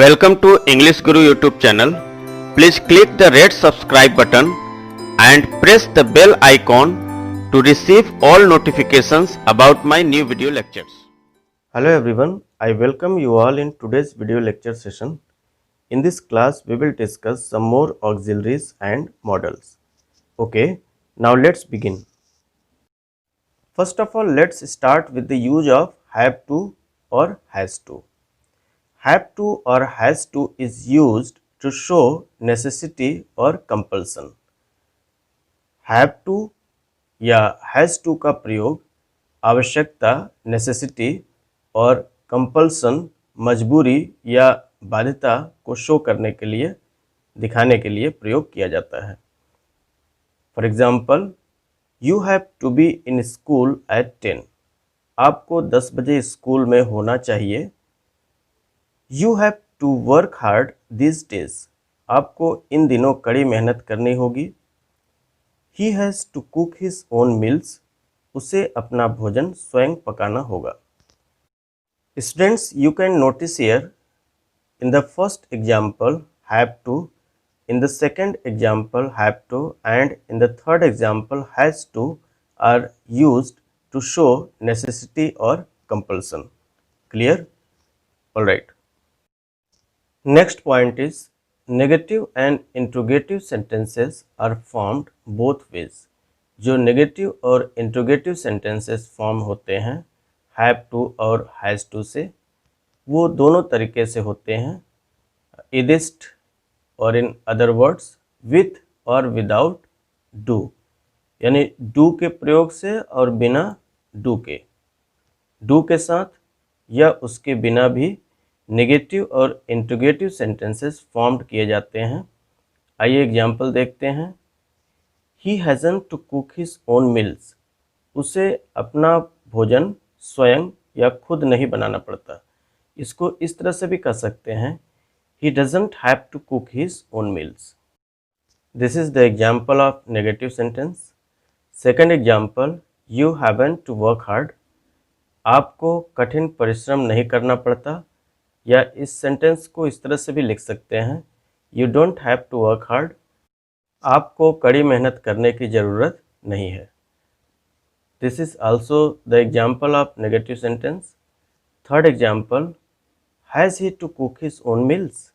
Welcome to English Guru YouTube channel. Please click the red subscribe button and press the bell icon to receive all notifications about my new video lectures. Hello everyone, I welcome you all in today's video lecture session. In this class, we will discuss some more auxiliaries and models. Okay, now let's begin. First of all, let's start with the use of have to or has to. Have to or has to is used to show necessity or compulsion. Have to या has to का प्रयोग आवश्यकता necessity और compulsion मजबूरी या बाध्यता को show करने के लिए दिखाने के लिए प्रयोग किया जाता है. For example, you have to be in school at 10. आपको 10 बजे स्कूल में होना चाहिए. You have to work hard these days. आपको इन दिनों कड़ी मेहनत करनी होगी. He has to cook his own meals. उसे अपना भोजन स्वयं पकाना होगा. Students, you can notice here in the first example have to, in the second example have to, and in the third example has to are used to show necessity or compulsion. Clear? Alright. Next point is negative and interrogative sentences are formed both ways. जो negative और interrogative sentences form होते हैं have to और has to से, वो दोनों तरीके से होते हैं. इदिस्ट or in other words with or without do, यानी डू के प्रयोग से और बिना डू के. डू के साथ या उसके बिना भी नेगेटिव और इंट्रोगेटिव सेंटेंसेस फॉर्म्ड किए जाते हैं. आइए एग्जाम्पल देखते हैं. He hasn't to cook his own meals. उसे अपना भोजन स्वयं या खुद नहीं बनाना पड़ता. इसको इस तरह से भी कह सकते हैं, he doesn't have to cook his own meals. This is the example of negative sentence. Second example, you haven't to work hard. आपको कठिन परिश्रम नहीं करना पड़ता. या इस सेंटेंस को इस तरह से भी लिख सकते हैं, you don't have to work hard. आपको कड़ी मेहनत करने की ज़रूरत नहीं है. This is also the example of negative sentence. Third example, has he to cook his own meals.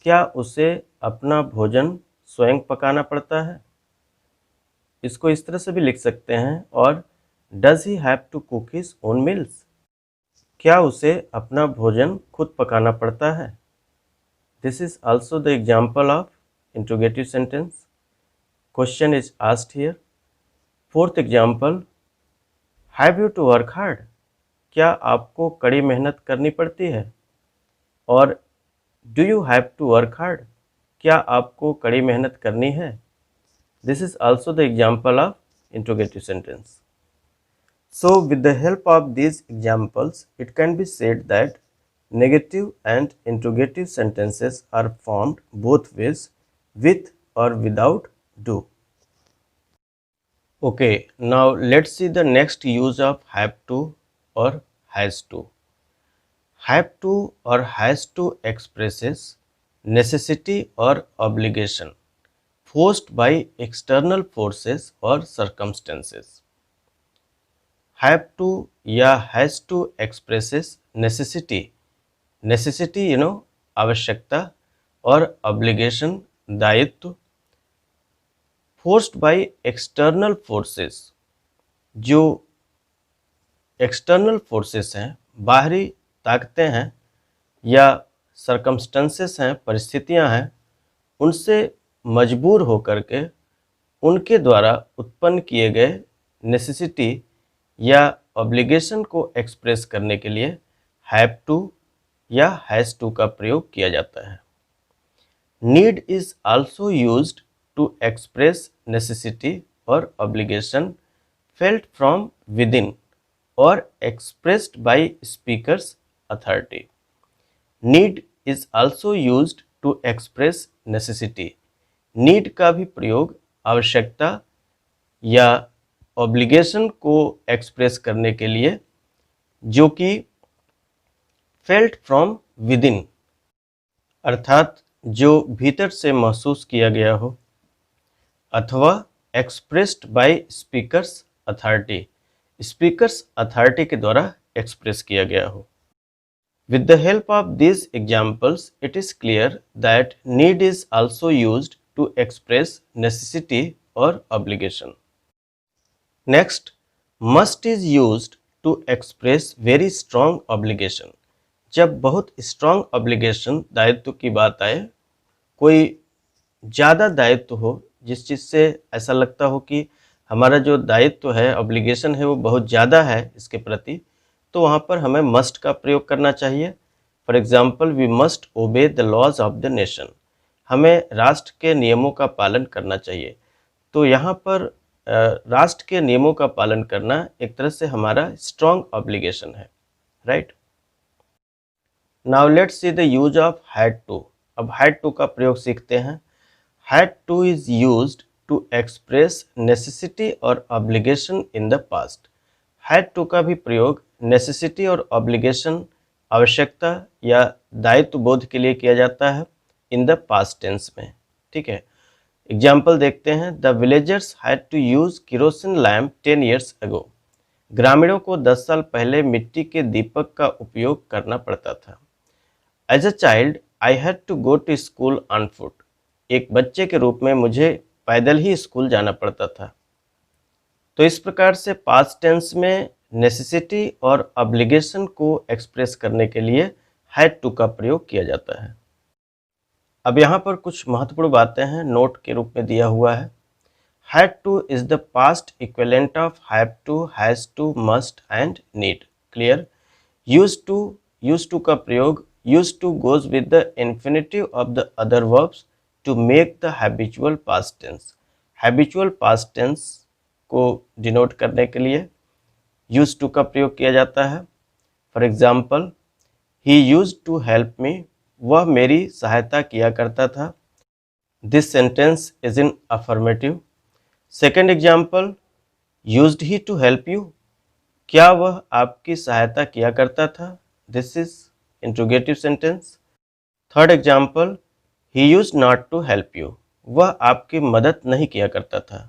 क्या उसे अपना भोजन स्वयं पकाना पड़ता है. इसको इस तरह से भी लिख सकते हैं, और does he have to cook his own meals. क्या उसे अपना भोजन खुद पकाना पड़ता है. This is also the example of interrogative sentence. Question is asked here. Fourth example, have you to work hard. क्या आपको कड़ी मेहनत करनी पड़ती है. और do you have to work hard. क्या आपको कड़ी मेहनत करनी है. This is also the example of interrogative sentence. So, with the help of these examples, it can be said that negative and interrogative sentences are formed both ways, with or without do. Okay, now let's see the next use of have to or has to. Have to or has to expresses necessity or obligation forced by external forces or circumstances. Have to या has to expresses necessity. Necessity आवश्यकता, और obligation दायित्व. Forced by external forces. जो external forces हैं, बाहरी ताकतें हैं या सरकमस्टेंसेस हैं, परिस्थितियां हैं, उनसे मजबूर होकर के उनके द्वारा उत्पन्न किए गए नेसेसिटी या ऑब्लिगेशन को एक्सप्रेस करने के लिए हैव टू या हैज़ टू का प्रयोग किया जाता है. Need is also used to express necessity और obligation felt from within और expressed by speaker's authority. Need is also used to express necessity. Need का भी प्रयोग आवश्यकता या ऑब्लिगेशन को एक्सप्रेस करने के लिए, जो कि फेल्ट फ्रॉम विद इन, अर्थात जो भीतर से महसूस किया गया हो, अथवा expressed by speaker's authority, speakers authority के द्वारा एक्सप्रेस किया गया हो। With the help of these examples, it is clear that need is also used to express necessity or obligation. Next, must is used to express very strong obligation. जब बहुत strong obligation दायित्व की बात आए, कोई ज़्यादा दायित्व हो, जिस चीज़ से ऐसा लगता हो कि हमारा जो दायित्व है, ऑब्लिगेशन है, वो बहुत ज़्यादा है इसके प्रति, तो वहाँ पर हमें मस्ट का प्रयोग करना चाहिए। For example, we must obey the laws of the nation, हमें राष्ट्र के नियमों का पालन करना चाहिए। तो यहाँ पर राष्ट्र के नियमों का पालन करना एक तरह से हमारा स्ट्रॉन्ग ऑब्लिगेशन है, right. Now let's see the use of had to. अब हैड टू का प्रयोग सीखते हैं। Had to is used to express necessity और obligation in the past. Had to का भी प्रयोग नेसेसिटी और ऑब्लिगेशन, आवश्यकता या दायित्व बोध के लिए किया जाता है इन द पास्ट टेंस में, ठीक है। एग्जाम्पल देखते हैं। The villagers had to use kerosene lamp 10 years ago। ग्रामीणों को 10 साल पहले मिट्टी के दीपक का उपयोग करना पड़ता था। As a child I had to go to school on foot. एक बच्चे के रूप में मुझे पैदल ही स्कूल जाना पड़ता था। तो इस प्रकार से पास्ट टेंस में नेसेसिटी और ऑब्लिगेशन को एक्सप्रेस करने के लिए हैड टू का प्रयोग किया जाता है। अब यहाँ पर कुछ महत्वपूर्ण बातें हैं, नोट के रूप में दिया हुआ है। Had to is the past equivalent of have to, has to, must and need. Clear. Use to का प्रयोग use to goes with the infinitive of the other verbs to make the habitual past tense. Habitual past tense को denote करने के लिए use to का प्रयोग किया जाता है। For example, he use to help me, वह मेरी सहायता किया करता था। This sentence is in affirmative. Second example, used he to help you, क्या वह आपकी सहायता किया करता था। This is interrogative sentence. Third example, he use not to help you, वह आपकी मदद नहीं किया करता था।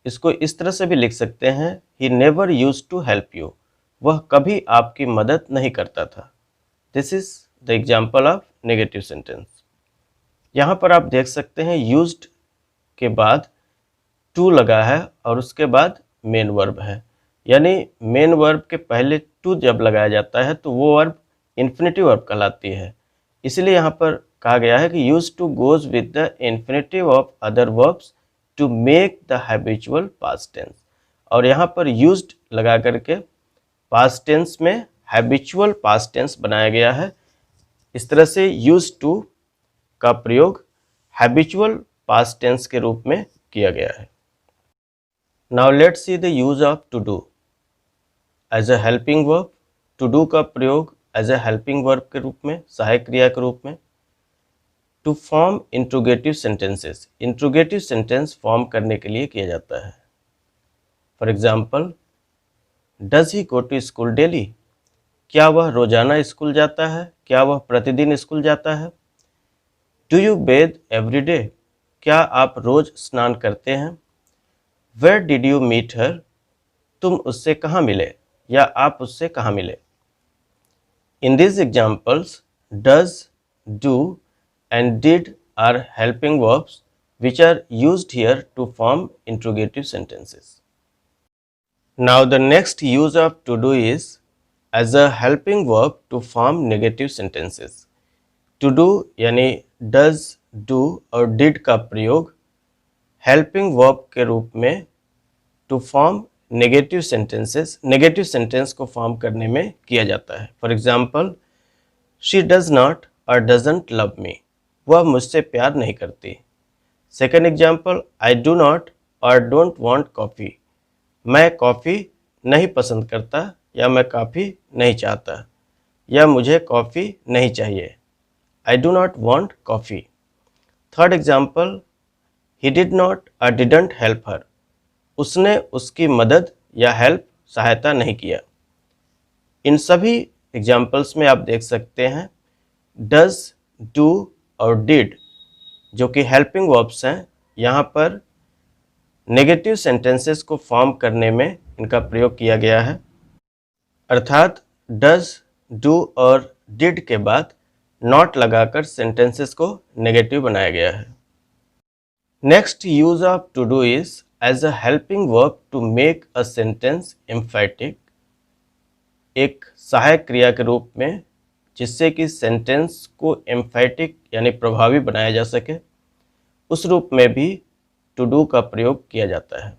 इसको इस तरह से भी लिख सकते हैं, he never use to help you, वह कभी आपकी मदद नहीं करता था। This is the example of negative sentence. यहाँ पर आप देख सकते हैं यूज्ड के बाद टू लगा है और उसके बाद मेन वर्ब है, यानी मेन वर्ब के पहले टू जब लगाया जाता है तो वो वर्ब इन्फिनिटिव वर्ब कहलाती है। इसलिए यहाँ पर कहा गया है कि use to goes with the infinitive of other verbs to make the habitual past tense. और यहाँ पर यूज्ड लगा करके पास्ट टेंस में हैबिचुअल पास्ट टेंस बनाया गया है। इस तरह से यूज टू का प्रयोग हैबिचुअल पास्ट टेंस के रूप में किया गया है। Now let's see the use of to do as a helping verb. To do का प्रयोग एज अ हेल्पिंग वर्ब के रूप में, सहायक क्रिया के रूप में। To form interrogative sentences, interrogative sentence form करने के लिए किया जाता है। For example, does he go to school daily, क्या वह रोजाना स्कूल जाता है, क्या वह प्रतिदिन स्कूल जाता है। Do you bathe every day, क्या आप रोज स्नान करते हैं। Where did you meet her, तुम उससे कहाँ मिले या आप उससे कहाँ मिले। In this examples does, do and did are helping verbs which are used here to form interrogative sentences. Now the next use of to do is as a helping verb to form negative sentences. To do यानी does, do और did का प्रयोग helping verb के रूप में to form negative sentences, negative sentence को form करने में किया जाता है। For example, she does not or doesn't love me, वह मुझसे प्यार नहीं करती। Second example, I do not और डोंट वांट कॉफ़ी, मैं कॉफ़ी नहीं पसंद करता या मैं कॉफ़ी नहीं चाहता या मुझे कॉफ़ी नहीं चाहिए। I do not want coffee. Third example, he did not और डिडंट हेल्प हर, उसने उसकी मदद या हेल्प, सहायता नहीं किया। इन सभी एग्जाम्पल्स में आप देख सकते हैं डज डू और डिड जो कि हेल्पिंग वर्ब्स हैं, यहाँ पर नेगेटिव सेंटेंसेस को फॉर्म करने में इनका प्रयोग किया गया है। अर्थात डज, डू और डिड के बाद नॉट लगाकर सेंटेंसेस को नेगेटिव बनाया गया है। Next use of to do is as a helping verb to make a sentence emphatic, एक सहायक क्रिया के रूप में जिससे कि सेंटेंस को एम्फेटिक यानी प्रभावी बनाया जा सके, उस रूप में भी टू डू का प्रयोग किया जाता है।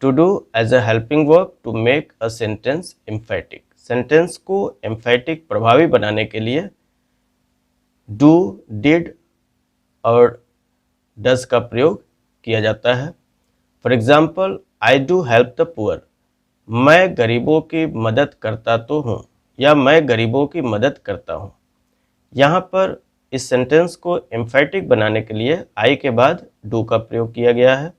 To do as a helping verb to make a sentence emphatic, sentence को एम्फेटिक प्रभावी बनाने के लिए डू, डिड और डज का प्रयोग किया जाता है। For example, I do help the poor, मैं गरीबों की मदद करता तो हूँ या मैं गरीबों की मदद करता हूँ। यहाँ पर इस सेंटेंस को एम्फेटिक बनाने के लिए आई के बाद डू का प्रयोग किया गया है।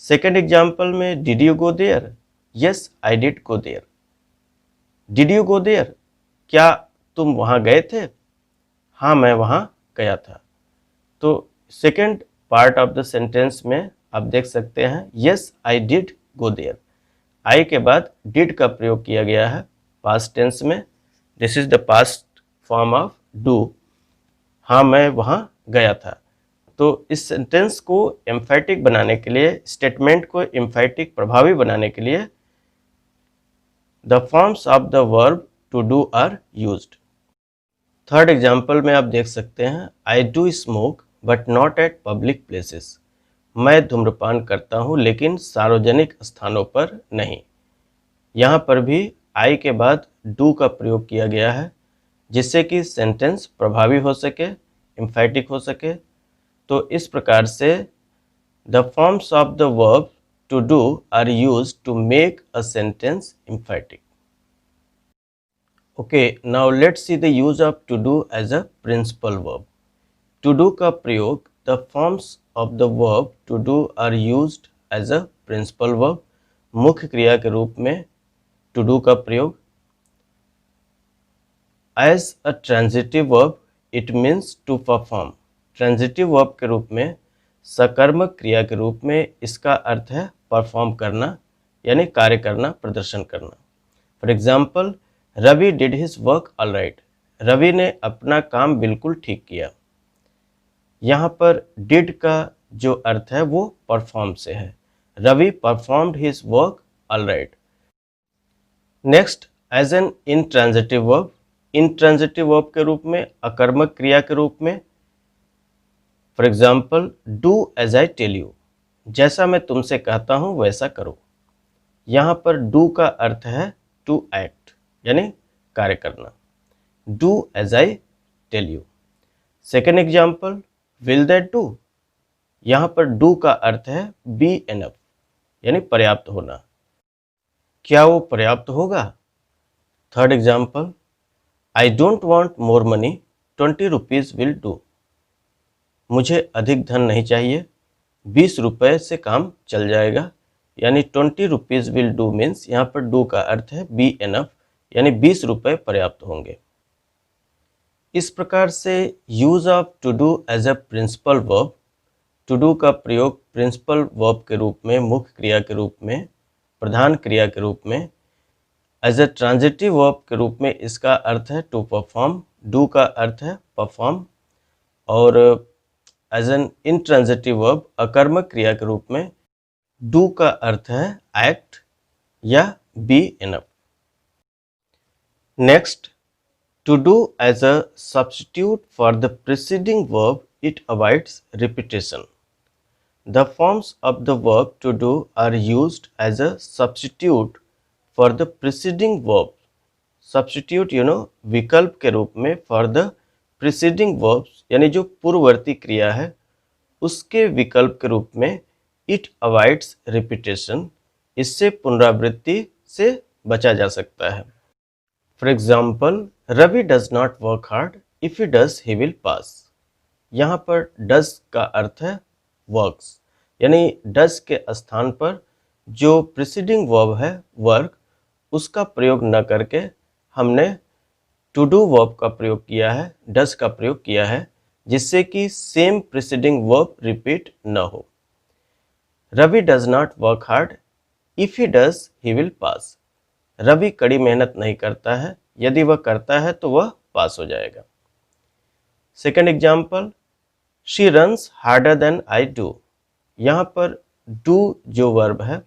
सेकेंड एग्जाम्पल में did you go there, yes I did go there. Did you go there, क्या तुम वहाँ गए थे? हाँ मैं वहाँ गया था। तो second part of the sentence में आप देख सकते हैं yes I did go there, I के बाद डिड का प्रयोग किया गया है पास्ट टेंस में। This is the past form of do, हाँ मैं वहाँ गया था। तो इस सेंटेंस को एम्फेटिक बनाने के लिए, स्टेटमेंट को एम्फेटिक प्रभावी बनाने के लिए the forms of the verb to do are used. Third example में आप देख सकते हैं I do smoke but not at public places, मैं धूम्रपान करता हूँ लेकिन सार्वजनिक स्थानों पर नहीं। यहाँ पर भी आई के बाद डू का प्रयोग किया गया है जिससे कि सेंटेंस प्रभावी हो सके, एम्फेटिक हो सके। तो इस प्रकार से the forms of the verb to do are used to make a sentence emphatic. Okay, now let's see the use of to do as a principal verb. To do का प्रयोग, the forms of the verb to do are used as a principal verb, मुख्य क्रिया के रूप में to do का प्रयोग। As a transitive verb it means to perform, transitive verb के रूप में, सकर्मक क्रिया के रूप में इसका अर्थ है परफॉर्म करना यानी कार्य करना, प्रदर्शन करना। For example, Ravi did his work all right, Ravi ने अपना काम बिल्कुल ठीक किया। यहाँ पर डिड का जो अर्थ है वो परफॉर्म से है, Ravi performed his work all right. Next, as an intransitive verb, intransitive verb के रूप में, अकर्मक क्रिया के रूप में। For example, do as I tell you, जैसा मैं तुमसे कहता हूँ वैसा करो। यहाँ पर डू का अर्थ है टू एक्ट यानी कार्य करना, do as I tell you. Second example, will that do, यहाँ पर डू का अर्थ है बी एनफ यानी पर्याप्त होना, क्या वो पर्याप्त होगा। Third example, I don't want more money, 20 rupees will do, मुझे अधिक धन नहीं चाहिए, 20 रुपये से काम चल जाएगा। यानी 20 रुपीज़ विल डू मीन्स यहाँ पर डू का अर्थ है बी एनफ यानी 20 रुपये पर्याप्त होंगे। इस प्रकार से use of to do as a principal verb, to do का प्रयोग प्रिंसिपल वर्ब के रूप में, मुख्य क्रिया के रूप में, प्रधान क्रिया के रूप में। एज अ ट्रांजिटिव वर्ब के रूप में इसका अर्थ है टू परफॉर्म, डू का अर्थ है परफॉर्म। और एज एन इनट्रांजिटिव वर्ब, अकर्मक क्रिया के रूप में, डू का अर्थ है एक्ट या be enough. Next, to do as a substitute for the preceding verb, it avoids repetition. The forms of the verb to do are used as a substitute for the preceding verb. Substitute विकल्प के रूप में for the preceding verbs यानी जो पूर्ववर्ती क्रिया है उसके विकल्प के रूप में it avoids repetition, इससे पुनरावृत्ति से बचा जा सकता है। For example, Ravi does not work hard, if he does he will pass. यहाँ पर डज का अर्थ है वर्क्स यानी डज के स्थान पर जो प्रीसीडिंग वर्ब है वर्क, उसका प्रयोग न करके हमने टू डू वर्ब का प्रयोग किया है, डज का प्रयोग किया है, जिससे कि सेम प्रीसीडिंग वर्ब रिपीट न हो। Ravi does not work hard, if he does he will pass. Ravi कड़ी मेहनत नहीं करता है, यदि वह करता है तो वह पास हो जाएगा। Second example, she runs harder than I do. यहाँ पर डू जो वर्ब है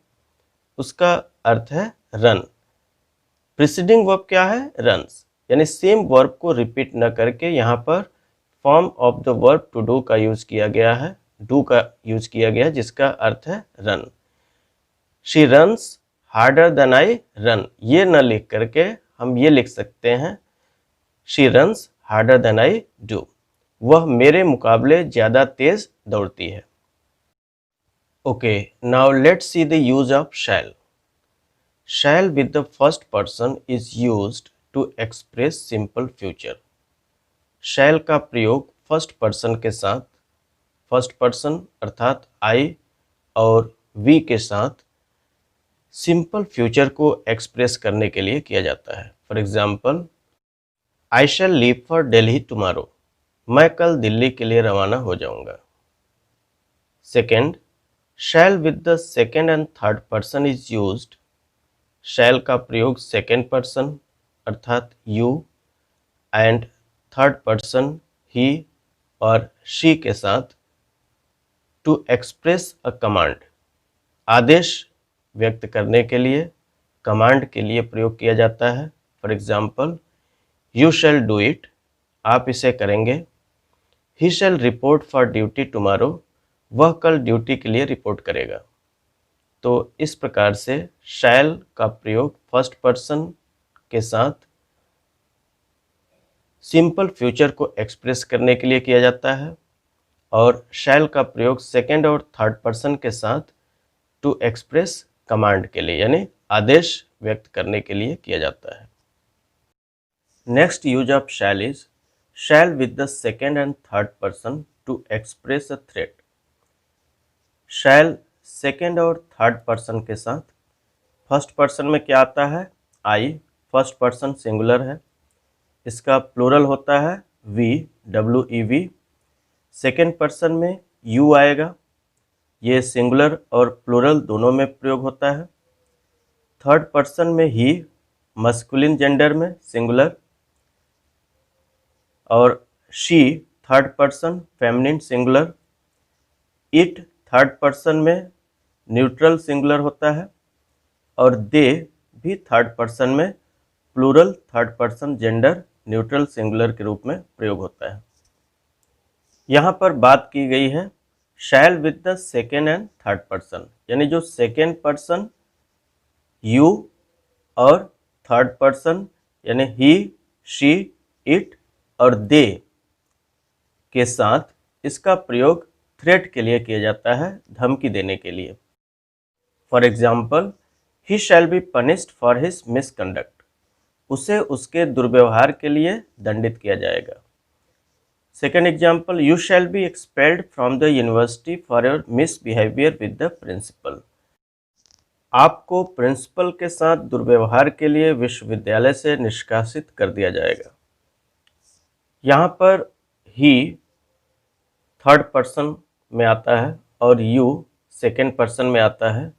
उसका अर्थ है रन। प्रीसीडिंग वर्ब क्या है? रन्स। यानी सेम वर्ब को रिपीट न करके यहाँ पर form of the verb to do का यूज किया गया है, डू का यूज किया गया है, जिसका अर्थ है run. She runs harder than I run, ये न लिख करके हम ये लिख सकते हैं she runs harder than I do, वह मेरे मुकाबले ज़्यादा तेज दौड़ती है। Okay, now let's see the use of shall. Shall with the first person is used to express simple future. Shall का प्रयोग फर्स्ट पर्सन के साथ, फर्स्ट पर्सन अर्थात I और we के साथ सिंपल फ्यूचर को एक्सप्रेस करने के लिए किया जाता है। For example, I shall leave for Delhi tomorrow. मैं कल दिल्ली के लिए रवाना हो जाऊंगा। Second, shall with the second and third person is used. शैल का प्रयोग सेकेंड पर्सन अर्थात यू एंड थर्ड पर्सन ही और शी के साथ टू एक्सप्रेस अ कमांड, आदेश व्यक्त करने के लिए, कमांड के लिए प्रयोग किया जाता है। For example, you shall do it, आप इसे करेंगे। ही शैल रिपोर्ट फॉर ड्यूटी टुमारो, वह कल ड्यूटी के लिए रिपोर्ट करेगा। तो इस प्रकार से शैल का प्रयोग फर्स्ट पर्सन के साथ सिंपल फ्यूचर को एक्सप्रेस करने के लिए किया जाता है और शैल का प्रयोग सेकेंड और थर्ड पर्सन के साथ टू एक्सप्रेस कमांड के लिए यानी आदेश व्यक्त करने के लिए किया जाता है। Next use of shall is shall with the second and third person to express a threat. Shall second और थर्ड पर्सन के साथ, फर्स्ट पर्सन में क्या आता है? आई, फर्स्ट पर्सन सिंगुलर है, इसका प्लूरल होता है वी, WEV। सेकेंड पर्सन में यू आएगा, ये सिंगुलर और प्लूरल दोनों में प्रयोग होता है। थर्ड पर्सन में ही, मस्कुलिन जेंडर में सिंगुलर, और she third person feminine singular. It third person में न्यूट्रल सिंगुलर होता है और दे भी थर्ड पर्सन में plural third person gender neutral singular के रूप में प्रयोग होता है। यहाँ पर बात की गई है shall with the second and third person, यानी जो सेकेंड पर्सन यू और थर्ड पर्सन यानी ही, शी, इट और दे के साथ इसका प्रयोग थ्रेट के लिए किया जाता है, धमकी देने के लिए। For example, he shall be punished for his misconduct, उसे उसके दुर्व्यवहार के लिए दंडित किया जाएगा। Second example, you shall be expelled from the university for your misbehaviour with the principal, आपको प्रिंसिपल के साथ दुर्व्यवहार के लिए विश्वविद्यालय से निष्कासित कर दिया जाएगा। यहाँ पर ही थर्ड पर्सन में आता है और यू सेकेंड पर्सन में आता है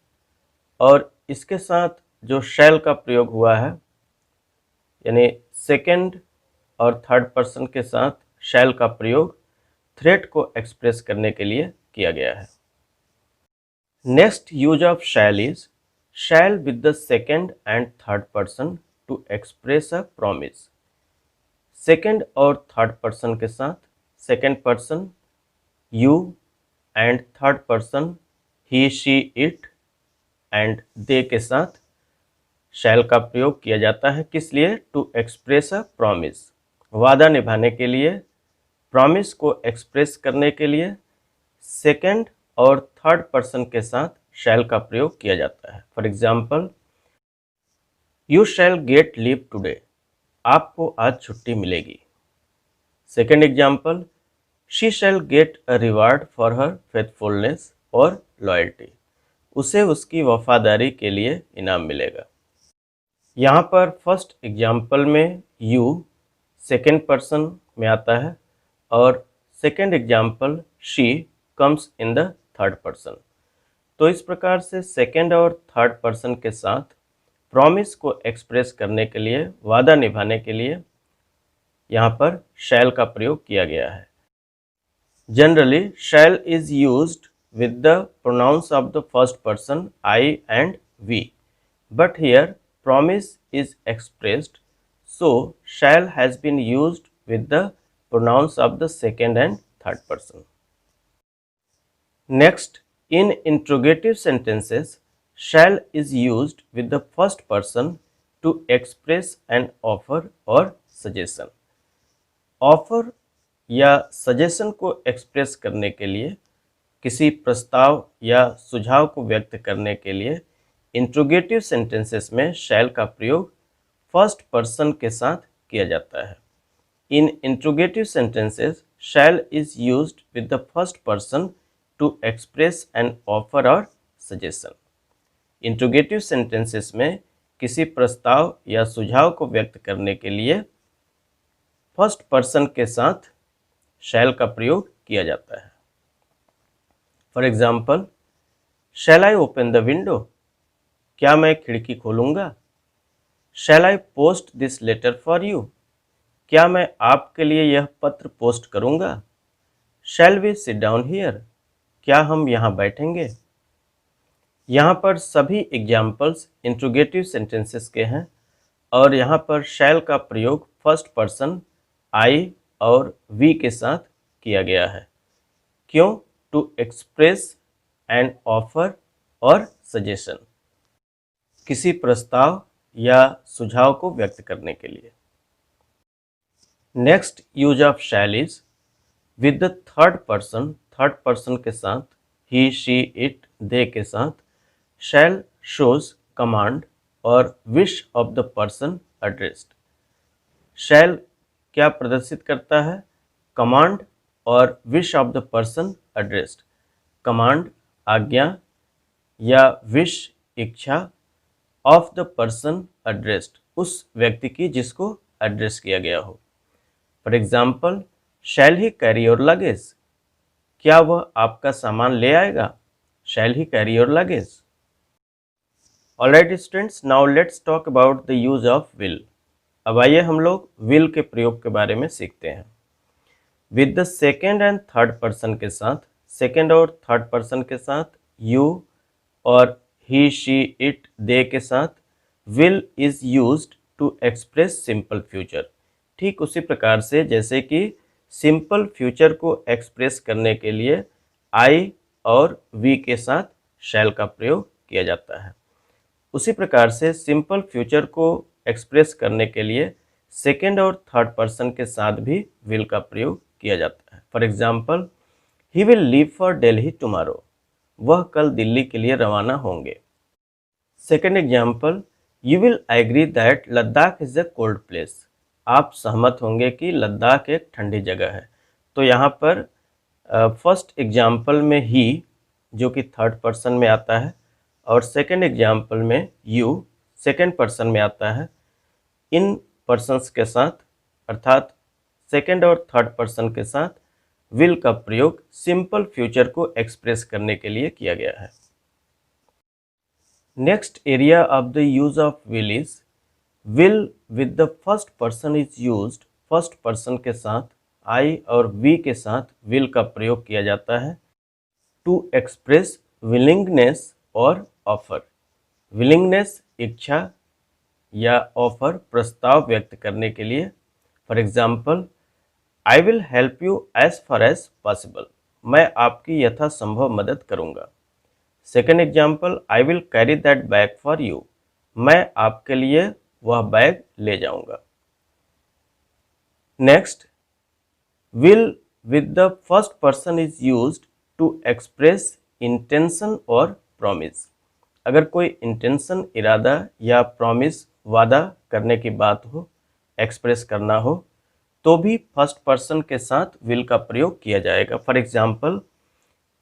और इसके साथ जो शैल का प्रयोग हुआ है यानी सेकेंड और थर्ड पर्सन के साथ शैल का प्रयोग थ्रेट को एक्सप्रेस करने के लिए किया गया है। Next use of shall is shall with the second and third person to express a promise. Second और थर्ड पर्सन के साथ second person you and third person he, she, it and they के साथ शैल का प्रयोग किया जाता है। किस लिए? टू एक्सप्रेस अ प्रॉमिस, वादा निभाने के लिए, प्रॉमिस को एक्सप्रेस करने के लिए सेकेंड और थर्ड पर्सन के साथ शैल का प्रयोग किया जाता है। For example, you shell gate leave today, आपको आज छुट्टी मिलेगी। Second example, she shell get a reward for her faithfulness और लॉयल्टी, उसे उसकी वफादारी के लिए इनाम मिलेगा। यहाँ पर फर्स्ट एग्जाम्पल में यू सेकेंड पर्सन में आता है और second example she comes in the third person. तो इस प्रकार से सेकेंड और थर्ड पर्सन के साथ प्रॉमिस को एक्सप्रेस करने के लिए, वादा निभाने के लिए यहाँ पर शैल का प्रयोग किया गया है। Generally shall is used with the pronouns of the first person I and we, but here promise is expressed, so shall has been used with the pronouns of the second and third person. Next, in interrogative sentences, shall is used with the first person to express an offer or suggestion. Offer या suggestion को express करने के लिए, किसी प्रस्ताव या सुझाव को व्यक्त करने के लिए इंट्रोगेटिव सेंटेंसेस में शैल का प्रयोग फर्स्ट पर्सन के साथ किया जाता है। In interrogative sentences shall is used with the first person to express an offer और सजेशन। इंट्रोगेटिव सेंटेंसेस में किसी प्रस्ताव या सुझाव को व्यक्त करने के लिए फर्स्ट पर्सन के साथ शैल का प्रयोग किया जाता है। For example, shall I open the window, क्या मैं खिड़की खोलूँगा? Shall I post this letter for you, क्या मैं आपके लिए यह पत्र पोस्ट करूँगा? Shall we sit down here, क्या हम यहाँ बैठेंगे? यहाँ पर सभी एग्जाम्पल्स इंट्रोगेटिव सेंटेंसेस के हैं और यहाँ पर शैल का प्रयोग फर्स्ट पर्सन आई और वी के साथ किया गया है। क्यों? टू एक्सप्रेस एन ऑफर और सजेशन, किसी प्रस्ताव या सुझाव को व्यक्त करने के लिए। Next use of shall is with the third person के साथ, ही शी इट दे के साथ शैल शोज कमांड और wish of the person addressed. Shall क्या प्रदर्शित करता है? कमांड और wish of the person addressed. Command आज्ञा या विश इच्छा, ऑफ द पर्सन एड्रेस्ड उस व्यक्ति की जिसको एड्रेस किया गया हो। For example, shall he carry your luggage, क्या वह आपका सामान ले आएगा? Shall he carry your luggage. Alright students, now let's talk about the use of will. अब आइए हम लोग विल के प्रयोग के बारे में सीखते हैं। With the second and third person के साथ, सेकेंड और थर्ड पर्सन के साथ यू और ही शी इट दे के साथ will is used to express simple future. ठीक उसी प्रकार से जैसे कि सिंपल फ्यूचर को एक्सप्रेस करने के लिए आई और वी के साथ शैल का प्रयोग किया जाता है, उसी प्रकार से सिंपल फ्यूचर को एक्सप्रेस करने के लिए सेकेंड और थर्ड पर्सन के साथ भी विल का प्रयोग किया जाता है। For example, he will leave for Delhi tomorrow, वह कल दिल्ली के लिए रवाना होंगे। Second example, you will agree that Ladakh is a cold place, आप सहमत होंगे कि लद्दाख एक ठंडी जगह है। तो यहाँ पर फर्स्ट एग्जाम्पल में ही जो कि थर्ड पर्सन में आता है और सेकेंड एग्जाम्पल में यू सेकेंड पर्सन में आता है। इन पर्सन्स के साथ अर्थात सेकेंड और थर्ड पर्सन के साथ विल का प्रयोग सिंपल फ्यूचर को एक्सप्रेस करने के लिए किया गया है। Next area of the use of will is will with the first person is used. First person के साथ आई और वी के साथ विल का प्रयोग किया जाता है टू एक्सप्रेस विलिंगनेस और ऑफर। विलिंगनेस इच्छा या ऑफर प्रस्ताव व्यक्त करने के लिए। For example, I will help you as far as possible, मैं आपकी यथासंभव मदद करूँगा। Second example, I will carry that bag for you, मैं आपके लिए वह बैग ले जाऊँगा। Next, will with the first person is used to express intention और प्रॉमिस। अगर कोई इंटेंशन इरादा या प्रॉमिस वादा करने की बात हो, एक्सप्रेस करना हो, तो भी फर्स्ट पर्सन के साथ विल का प्रयोग किया जाएगा। For example,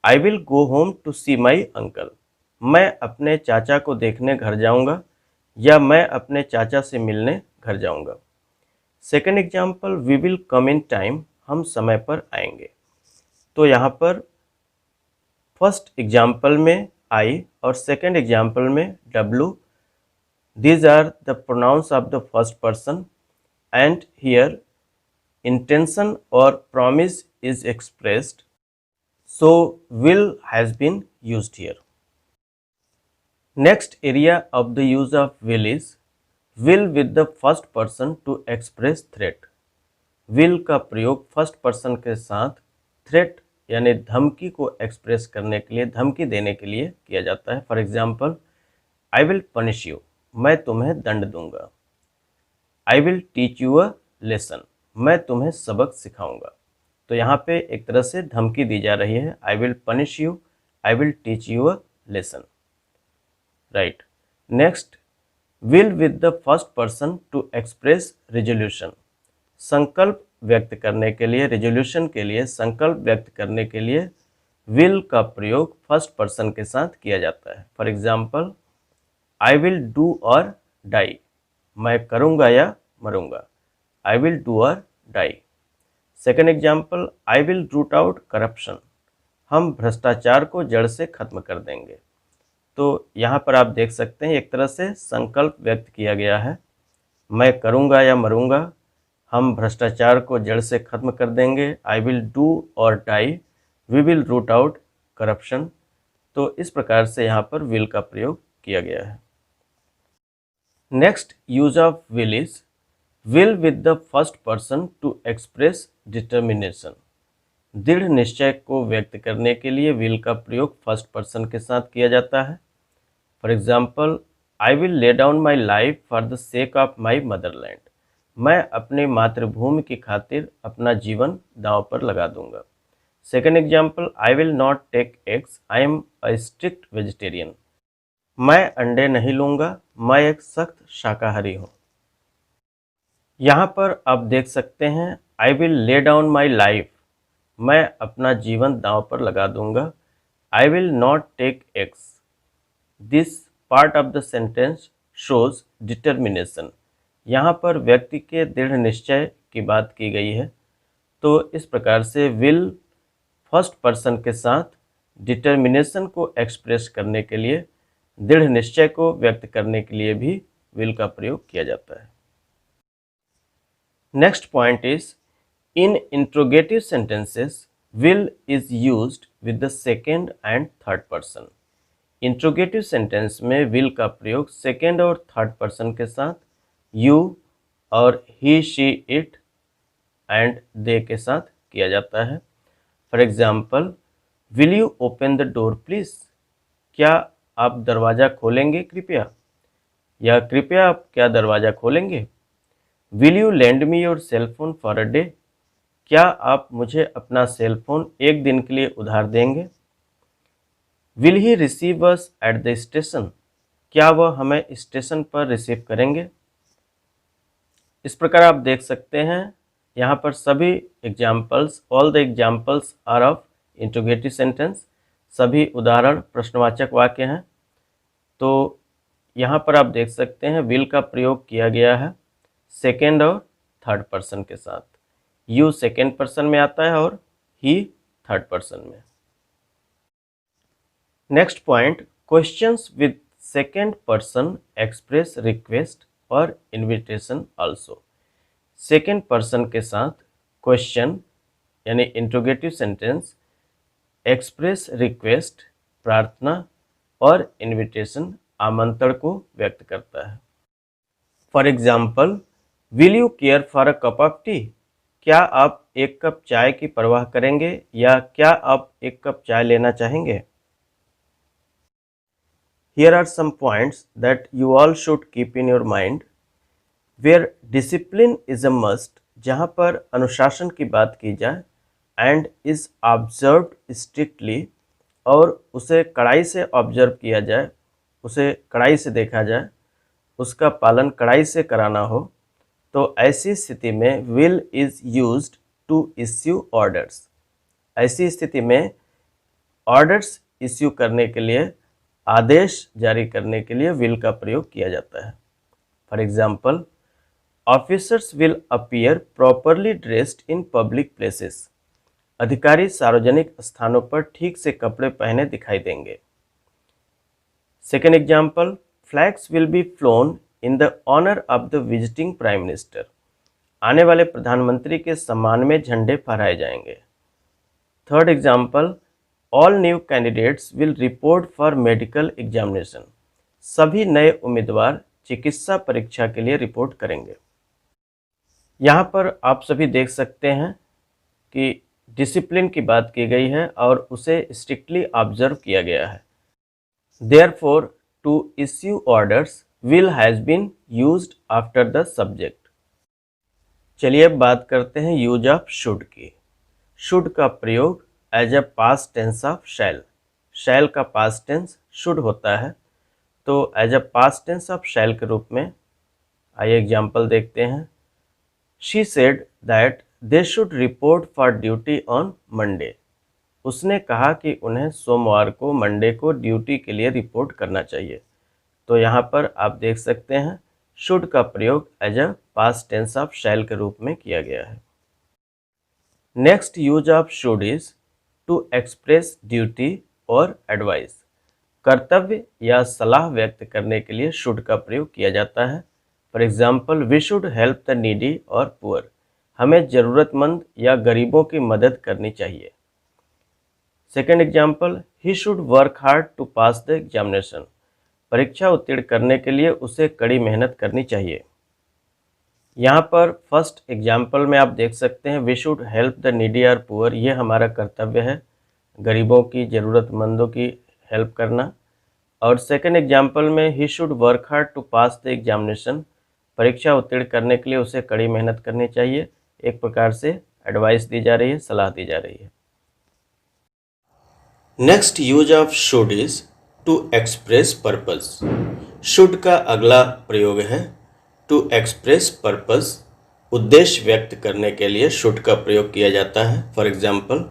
I will go home to see my uncle, मैं अपने चाचा को देखने घर जाऊंगा या मैं अपने चाचा से मिलने घर जाऊंगा। Second example, we will come in time, हम समय पर आएंगे। तो यहाँ पर फर्स्ट एग्जाम्पल में आई और सेकेंड एग्जाम्पल में W, these are the pronouns of the first person, and here intention or promise is expressed, so will has been used here. Next area of the use of will is will with the first person to express threat. will का प्रयोग first person के साथ threat यानी धमकी को express करने के लिए, धमकी देने के लिए किया जाता है। For example, I will punish you, मैं तुम्हें दंड दूंगा। I will teach you a lesson, मैं तुम्हें सबक सिखाऊंगा। तो यहाँ पे एक तरह से धमकी दी जा रही है, I will punish you, I will teach you a lesson, right. Next, will with the first person to express resolution, संकल्प व्यक्त करने के लिए, रिजोल्यूशन के लिए, संकल्प व्यक्त करने के लिए विल का प्रयोग फर्स्ट पर्सन के साथ किया जाता है। For example, I will do or die, मैं करूँगा या मरूंगा। I will do or die. Second example, I will root out corruption, हम भ्रष्टाचार को जड़ से खत्म कर देंगे। तो यहाँ पर आप देख सकते हैं एक तरह से संकल्प व्यक्त किया गया है, मैं करूँगा या मरूंगा, हम भ्रष्टाचार को जड़ से खत्म कर देंगे। I will do or die, we will root out corruption. तो इस प्रकार से यहाँ पर विल का प्रयोग किया गया है। Next use of will is will with the first person to express determination, दृढ़ निश्चय को व्यक्त करने के लिए विल का प्रयोग फर्स्ट पर्सन के साथ किया जाता है। For example, I will lay down my life for the sake of my Motherland, मैं अपनी मातृभूमि की खातिर अपना जीवन दांव पर लगा दूंगा। Second example, I will not take eggs, I am a strict vegetarian, मैं अंडे नहीं लूँगा, मैं एक सख्त शाकाहारी हूँ। यहाँ पर आप देख सकते हैं, I will lay down my life, मैं अपना जीवन दांव पर लगा दूंगा। I will not take eggs, this part of the sentence shows determination, यहाँ पर व्यक्ति के दृढ़ निश्चय की बात की गई है। तो इस प्रकार से विल फर्स्ट पर्सन के साथ डिटर्मिनेशन को एक्सप्रेस करने के लिए, दृढ़ निश्चय को व्यक्त करने के लिए भी विल का प्रयोग किया जाता है। Next point is, in interrogative sentences will is used with the second and third person. Interrogative sentence में विल का प्रयोग सेकेंड और थर्ड पर्सन के साथ यू और ही, शी, इट एंड दे के साथ किया जाता है। For example, will you open the door please, क्या आप दरवाज़ा खोलेंगे कृपया, या कृपया आप क्या दरवाज़ा खोलेंगे। Will you lend me your cell phone for a day, क्या आप मुझे अपना सेल फोन एक दिन के लिए उधार देंगे। Will he receive us at the station, क्या वह हमें स्टेशन पर रिसीव करेंगे। इस प्रकार आप देख सकते हैं यहाँ पर सभी examples, all the examples are of interrogative sentence, सभी उदाहरण प्रश्नवाचक वाक्य हैं। तो यहाँ पर आप देख सकते हैं विल का प्रयोग किया गया है सेकेंड और थर्ड पर्सन के साथ, यू सेकेंड पर्सन में आता है और ही थर्ड पर्सन में। Next point, questions with second person express request और इन्विटेशन आल्सो। सेकेंड पर्सन के साथ क्वेश्चन यानी इंट्रोगेटिव सेंटेंस एक्सप्रेस रिक्वेस्ट प्रार्थना और इन्विटेशन आमंत्रण को व्यक्त करता है। For example, will you care for a cup of tea, क्या आप एक कप चाय की परवाह करेंगे या क्या आप एक कप चाय लेना चाहेंगे। Here are some points that you all should keep in your mind. Where discipline is a must, जहाँ पर अनुशासन की बात की जाए, and is observed strictly, और उसे कड़ाई से ऑब्जर्व किया जाए, उसे कड़ाई से देखा जाए, उसका पालन कड़ाई से कराना हो, तो ऐसी स्थिति में will is used to issue orders। ऐसी स्थिति में ऑर्डर्स इश्यू करने के लिए, आदेश जारी करने के लिए विल का प्रयोग किया जाता है। For example, officers will appear properly dressed in public places. अधिकारी सार्वजनिक स्थानों पर ठीक से कपड़े पहने दिखाई देंगे। Second example, flags will be flown in the honour of the visiting prime minister. आने वाले प्रधानमंत्री के सम्मान में झंडे फहराए जाएंगे। Third example, all new candidates will report for medical examination. सभी नए उम्मीदवार चिकित्सा परीक्षा के लिए रिपोर्ट करेंगे। यहाँ पर आप सभी देख सकते हैं कि डिसिप्लिन की बात की गई है और उसे स्ट्रिक्टली ऑब्जर्व किया गया है। Therefore to issue orders will has been used after the subject. चलिए अब बात करते हैं यूज ऑफ शुड की। शुड का प्रयोग as a past tense of shall. Shall का पास्ट टेंस शुड होता है, तो as a past tense of shall के रूप में आइए एग्जाम्पल देखते हैं। She said that they should report for duty on Monday. उसने कहा कि उन्हें सोमवार को मंडे को ड्यूटी के लिए रिपोर्ट करना चाहिए। तो यहाँ पर आप देख सकते हैं शुड का प्रयोग as a past tense of shall के रूप में किया गया है। Next use of should is to express duty और एडवाइस। कर्तव्य या सलाह व्यक्त करने के लिए शुड का प्रयोग किया जाता है। For example, we should help the needy or poor. हमें ज़रूरतमंद या गरीबों की मदद करनी चाहिए। Second example, he should work hard to pass the examination. परीक्षा उत्तीर्ण करने के लिए उसे कड़ी मेहनत करनी चाहिए। यहाँ पर फर्स्ट एग्जाम्पल में आप देख सकते हैं we should help the needy or poor, ये हमारा कर्तव्य है, गरीबों की ज़रूरतमंदों की हेल्प करना। और सेकेंड एग्जाम्पल में he should work hard to pass the examination, परीक्षा उत्तीर्ण करने के लिए उसे कड़ी मेहनत करनी चाहिए। एक प्रकार से एडवाइस दी जा रही है, सलाह दी जा रही है। Next use of should is to express purpose. Should का अगला प्रयोग है टू एक्सप्रेस पर्पस। उद्देश्य व्यक्त करने के लिए शुड का प्रयोग किया जाता है। For example,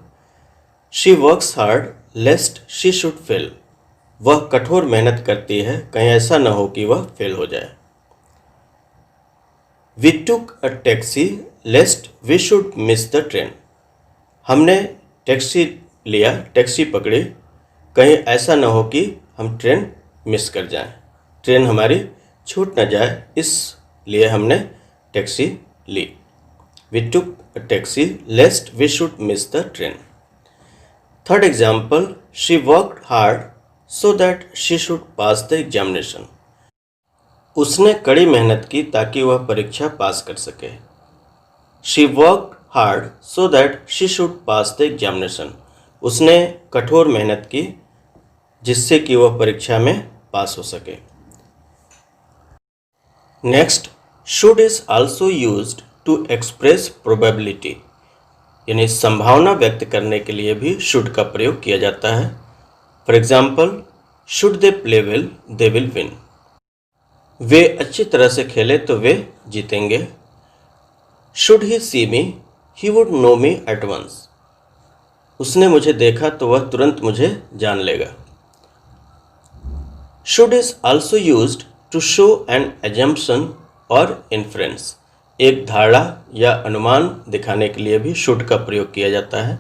she works hard लेस्ट she should fail. वह कठोर मेहनत करती है, कहीं ऐसा न हो कि वह फेल हो जाए। We took a taxi lest we should miss the train. हमने टैक्सी लिया, टैक्सी पकड़ी, कहीं ऐसा न हो कि हम ट्रेन मिस कर जाएं, ट्रेन हमारी छूट न जाए, इसलिए हमने टैक्सी ली। We took a taxi lest we should miss the train. Third example, she worked hard so that she should pass the examination. उसने कड़ी मेहनत की ताकि वह परीक्षा पास कर सके। She worked hard so that she should pass the examination. उसने कठोर मेहनत की जिससे कि वह परीक्षा में पास हो सके। Next, should is also used to express probability, यानी संभावना व्यक्त करने के लिए भी शुड का प्रयोग किया जाता है। For example, should they play well they will win. वे अच्छी तरह से खेले तो वे जीतेंगे। Should he see me he would know me at once. उसने मुझे देखा तो वह तुरंत मुझे जान लेगा। Should is also used to show an assumption और इन्फ्रेंस। एक धारणा या अनुमान दिखाने के लिए भी शुड का प्रयोग किया जाता है।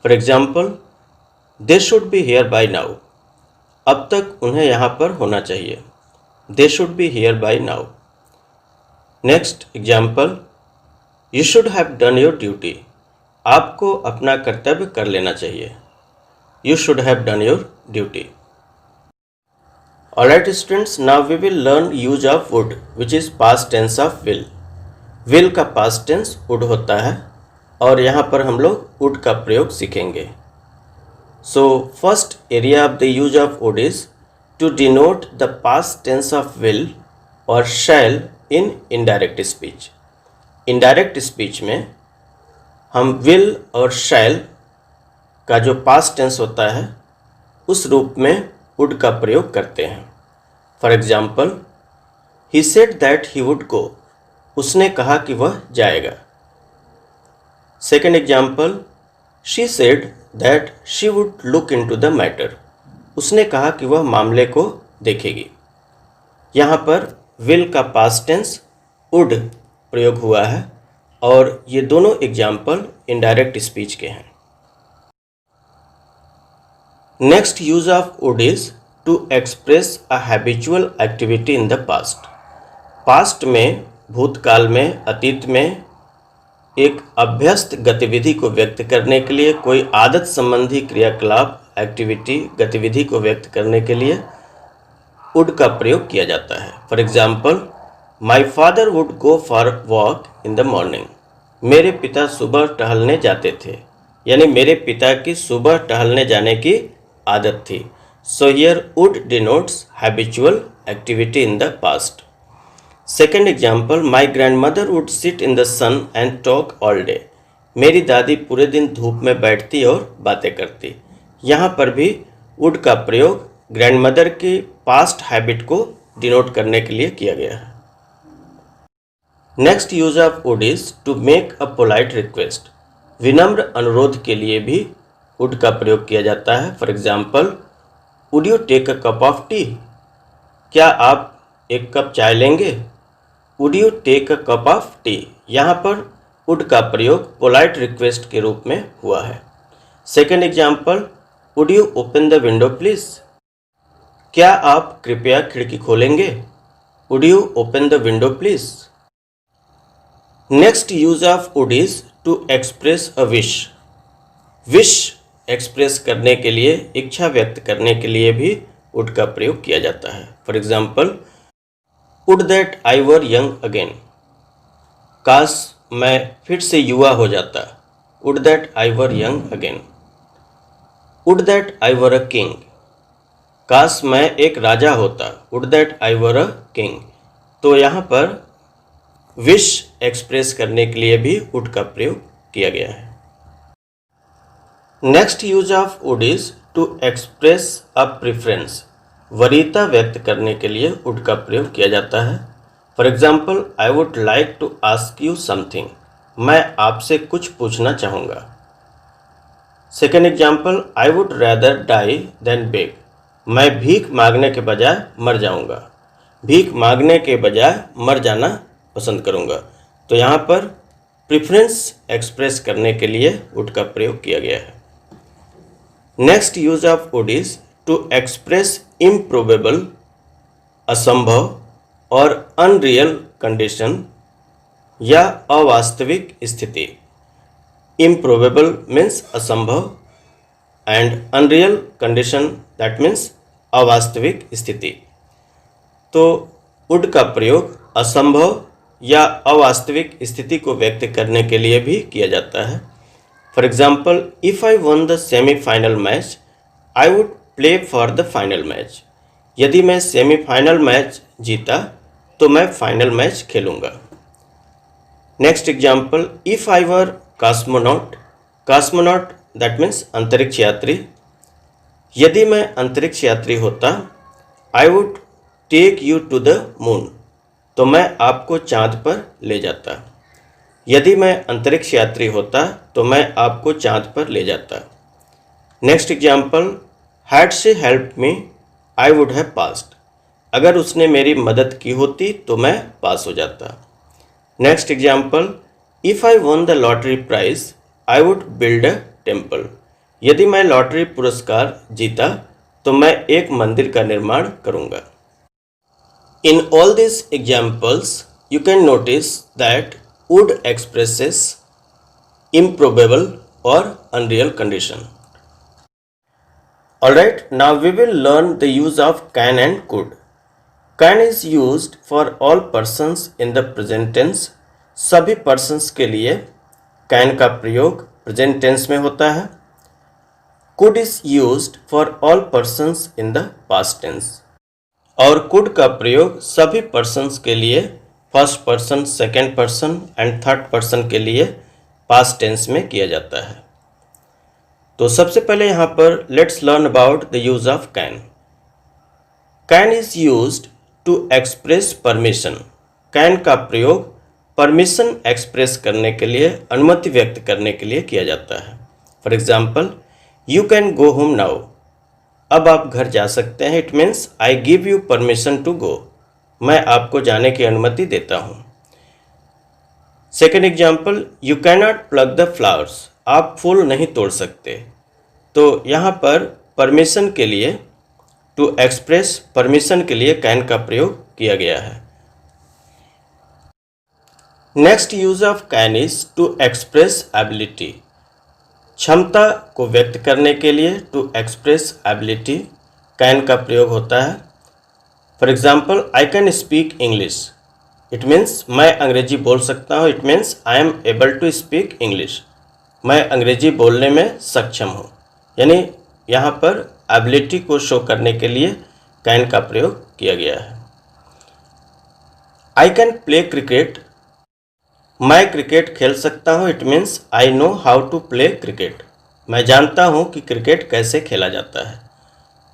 For example, they should be here bye now. अब तक उन्हें यहाँ पर होना चाहिए। They should be here bye now. Next example, you should have done your duty. आपको अपना कर्तव्य कर लेना चाहिए। You should have done your duty. Alright students, now we will learn use of would, which is past tense of will. will का past tense would होता है और यहाँ पर हम लोग would का प्रयोग सीखेंगे। So first area of the use of would is to denote the past tense of will or shall in indirect speech. Indirect speech में हम will और shall का जो past tense होता है उस रूप में would का प्रयोग करते हैं। For example, he said that he would go. उसने कहा कि वह जाएगा। Second example, she said that she would look into the matter. उसने कहा कि वह मामले को देखेगी। यहाँ पर विल का पास्ट टेंस वुड प्रयोग हुआ है और ये दोनों एग्जाम्पल इनडायरेक्ट स्पीच के हैं। Next use of would is to express a habitual activity in the past. Past में, भूतकाल में, अतीत में एक अभ्यस्त गतिविधि को व्यक्त करने के लिए, कोई आदत संबंधी क्रियाकलाप, एक्टिविटी, गतिविधि को व्यक्त करने के लिए वुड का प्रयोग किया जाता है। For example, my father would go for walk in the morning. मेरे पिता सुबह टहलने जाते थे, यानी मेरे पिता की सुबह टहलने जाने की आदत थी। So here would denotes habitual activity in the past. Second example, my grandmother would sit in the sun and talk all day. मेरी दादी पूरे दिन धूप में बैठती और बातें करती। यहाँ पर भी वुड का प्रयोग ग्रैंड मदर की पास्ट हैबिट को डिनोट करने के लिए किया गया है। Next use of would is to make a polite request. विनम्र अनुरोध के लिए भी वुड का प्रयोग किया जाता है। For example, would you take a cup of tea? क्या आप एक कप चाय लेंगे? Would you take a cup of tea? यहाँ पर वुड का प्रयोग पोलाइट रिक्वेस्ट के रूप में हुआ है। Second example, would you open the window please? क्या आप कृपया खिड़की खोलेंगे? Would you open the window please? Next use of would is to express a wish. Wish express करने के लिए, इच्छा व्यक्त करने के लिए भी वुड का प्रयोग किया जाता है। For example, would that I were young again. काश मैं फिर से युवा हो जाता। Would that I were young again. Would that I were a king. काश मैं एक राजा होता। Would that I were a king. तो यहाँ पर विश एक्सप्रेस करने के लिए भी वुड का प्रयोग किया गया है। Next use of would is to express a preference. वरीयता व्यक्त करने के लिए वुड का प्रयोग किया जाता है। For example, I would like to ask you something. मैं आपसे कुछ पूछना चाहूँगा। Second example, I would rather die than beg. मैं भीख मांगने के बजाय मर जाऊँगा। भीख मांगने के बजाय मर जाना पसंद करूँगा। तो यहाँ पर प्रेफरेंस एक्सप्रेस करने के लिए वुड का प्रयोग किया गया है। Next use of would is to express improbable, असंभव और अनरियल कंडीशन या अवास्तविक स्थिति। इम्प्रोबेबल मीन्स असंभव and unreal condition that means अवास्तविक स्थिति। तो वुड का प्रयोग असंभव या अवास्तविक स्थिति को व्यक्त करने के लिए भी किया जाता है। For example, if I won the semifinal match I would play for the final match. यदि मैं सेमीफाइनल मैच जीता तो मैं फाइनल मैच खेलूँगा। Next example, if I were cosmonaut. Cosmonaut that means अंतरिक्ष यात्री। यदि मैं अंतरिक्ष यात्री होता, I would take you to the moon. तो मैं आपको चाँद पर ले जाता। यदि मैं अंतरिक्ष यात्री होता तो मैं आपको चाँद पर ले जाता। Next example, had she help me I would have passed. अगर उसने मेरी मदद की होती तो मैं पास हो जाता। Next example, if I won the lottery prize I would build a temple. यदि मैं लॉटरी पुरस्कार जीता तो मैं एक मंदिर का निर्माण करूँगा। इन all this examples you can notice that would expresses improbable or unreal condition. Alright, now we will learn the use of can and could. Can is used for all persons in the present tense. सभी persons के लिए can का प्रयोग present tense में होता है। Could is used for all persons in the past tense. और could का प्रयोग सभी persons के लिए first person, second person and third person के लिए पास्ट टेंस में किया जाता है। तो सबसे पहले यहाँ पर let's learn about the use of can. Can is used to express permission. Can का प्रयोग परमिशन एक्सप्रेस करने के लिए, अनुमति व्यक्त करने के लिए किया जाता है। For example, you can go home now. अब आप घर जा सकते हैं। It means I give you permission to go. मैं आपको जाने की अनुमति देता हूँ। Second example, you cannot pluck the flowers, आप फूल नहीं तोड़ सकते। तो यहाँ पर परमिशन के लिए, टू एक्सप्रेस परमिशन के लिए कैन का प्रयोग किया गया है। Next use of can is to express ability, क्षमता को व्यक्त करने के लिए टू एक्सप्रेस एबिलिटी कैन का प्रयोग होता है। For example, I can speak English, it means मैं अंग्रेजी बोल सकता हूँ। It means I am able to speak English, मैं अंग्रेजी बोलने में सक्षम हूँ। यानी यहाँ पर एबिलिटी को शो करने के लिए कैन का प्रयोग किया गया है। आई कैन प्ले क्रिकेट, मैं क्रिकेट खेल सकता हूँ। It means I know how to play cricket, मैं जानता हूँ कि क्रिकेट कैसे खेला जाता है।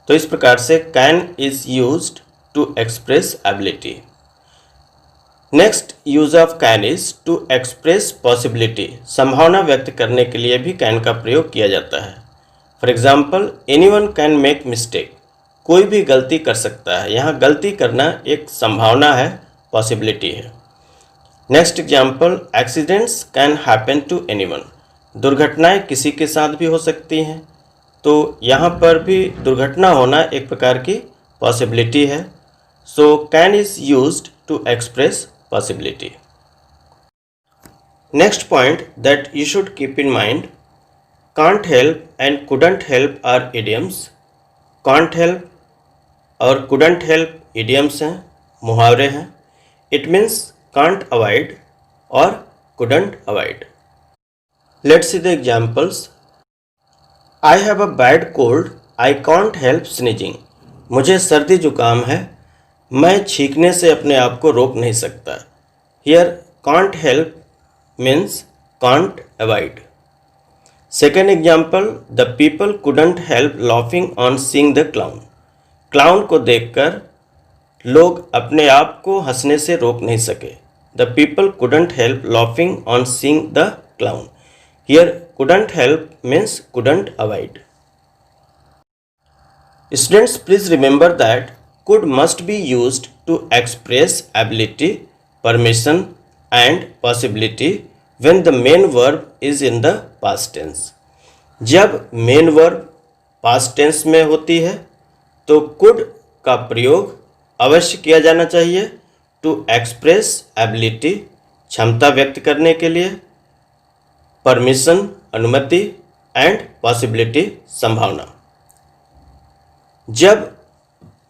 तो इस प्रकार से can is used to express ability. Next use of can is to express possibility, संभावना व्यक्त करने के लिए भी कैन का प्रयोग किया जाता है। For example, anyone can make mistake, कोई भी गलती कर सकता है। यहाँ गलती करना एक संभावना है, पॉसिबिलिटी है। Next example, accidents can happen to anyone, दुर्घटनाएं किसी के साथ भी हो सकती हैं। तो यहाँ पर भी दुर्घटना होना एक प्रकार की पॉसिबिलिटी है। So can is used to express possibility. Next point that you should keep in mind, can't help and couldn't help are idioms. Can't help और couldn't help idioms हैं, मुहावरे हैं। It means can't avoid और couldn't avoid. Let's see the examples. I have a bad cold, I can't help sneezing. मुझे सर्दी जुकाम है, मैं छींकने से अपने आप को रोक नहीं सकता। Here can't help means can't avoid. Second example, the people couldn't help laughing on seeing the clown, clown को देखकर लोग अपने आप को हंसने से रोक नहीं सके। The people couldn't help laughing on seeing the clown, here couldn't help means couldn't avoid. Students, please remember that could must be used to express ability, permission and possibility when the main verb is in the past tense. जब main verb past tense में होती है तो could का प्रयोग अवश्य किया जाना चाहिए to express ability, क्षमता व्यक्त करने के लिए, permission अनुमति and possibility संभावना। जब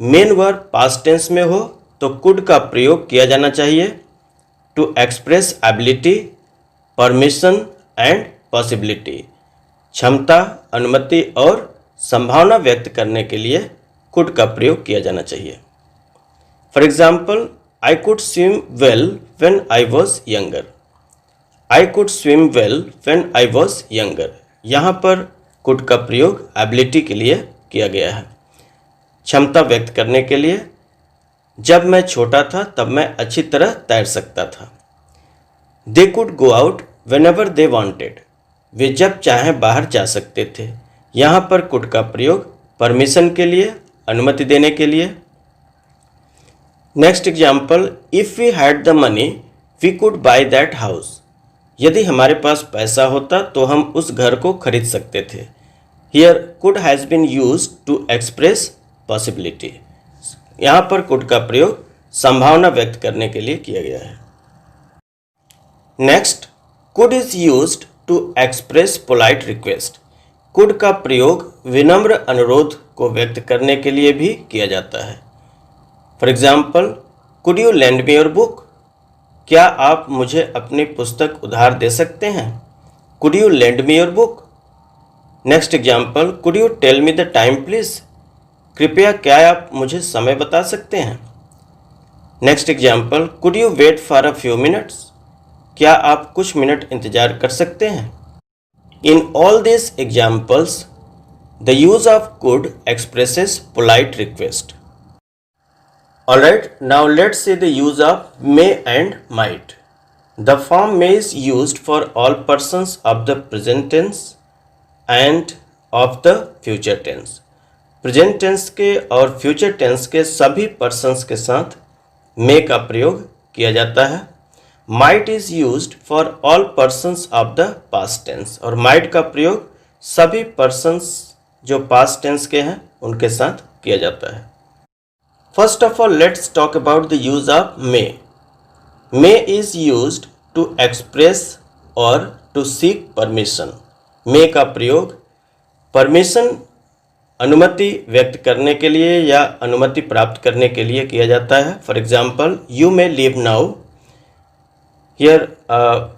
मेन वर्ब पास्ट टेंस में हो तो कुड का प्रयोग किया जाना चाहिए to express ability, permission and possibility, क्षमता, अनुमति और संभावना व्यक्त करने के लिए कुड का प्रयोग किया जाना चाहिए। For example, I could swim well when I was younger, I could swim well when I was younger. यहाँ पर कुड का प्रयोग एबिलिटी के लिए किया गया है, क्षमता व्यक्त करने के लिए। जब मैं छोटा था तब मैं अच्छी तरह तैर सकता था। They could go out whenever they wanted, वे जब चाहें बाहर जा सकते थे। यहाँ पर कुड का प्रयोग परमिशन के लिए, अनुमति देने के लिए। Next example, if we had the money we could buy that house, यदि हमारे पास पैसा होता तो हम उस घर को खरीद सकते थे। Here could has been used to express possibility, यहाँ पर कुड का प्रयोग संभावना व्यक्त करने के लिए किया गया है। Next, could is used to express polite request, could का प्रयोग विनम्र अनुरोध को व्यक्त करने के लिए भी किया जाता है। For example, could you lend me your book, क्या आप मुझे अपनी पुस्तक उधार दे सकते हैं। Could you lend me your book. Next example, could you tell me the time please, कृपया क्या आप मुझे समय बता सकते हैं। Next example, could you wait for a few minutes, क्या आप कुछ मिनट इंतजार कर सकते हैं। In all this examples the use of could expresses polite request. Alright, now let's see the use of may and might. The form may is used for all persons of the present tense and of the future tense. Present tense के और future tense के सभी persons के साथ may का प्रयोग किया जाता है। Might is used for all persons of the past tense, और माइट का प्रयोग सभी पर्सन्स जो पास्ट टेंस के हैं उनके साथ किया जाता है। First of all let's talk about the use of may. May is used to express और टू सीक परमिशन। मे का प्रयोग परमिशन, अनुमति व्यक्त करने के लिए या अनुमति प्राप्त करने के लिए किया जाता है। For example, you may leave now, here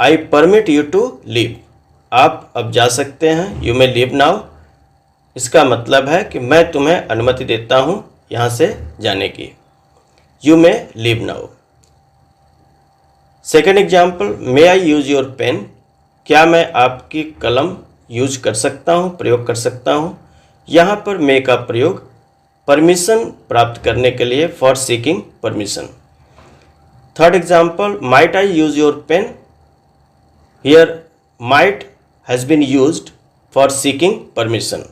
I permit you to leave. आप अब जा सकते हैं, यू मे लीव नाउ, इसका मतलब है कि मैं तुम्हें अनुमति देता हूँ यहाँ से जाने की। You may leave now. Second example, may I use your pen, क्या मैं आपकी कलम यूज कर सकता हूँ, प्रयोग कर सकता हूँ। यहाँ पर मे का प्रयोग परमिशन प्राप्त करने के लिए, for seeking permission. Third example, might I use your pen, here might has been used for seeking permission.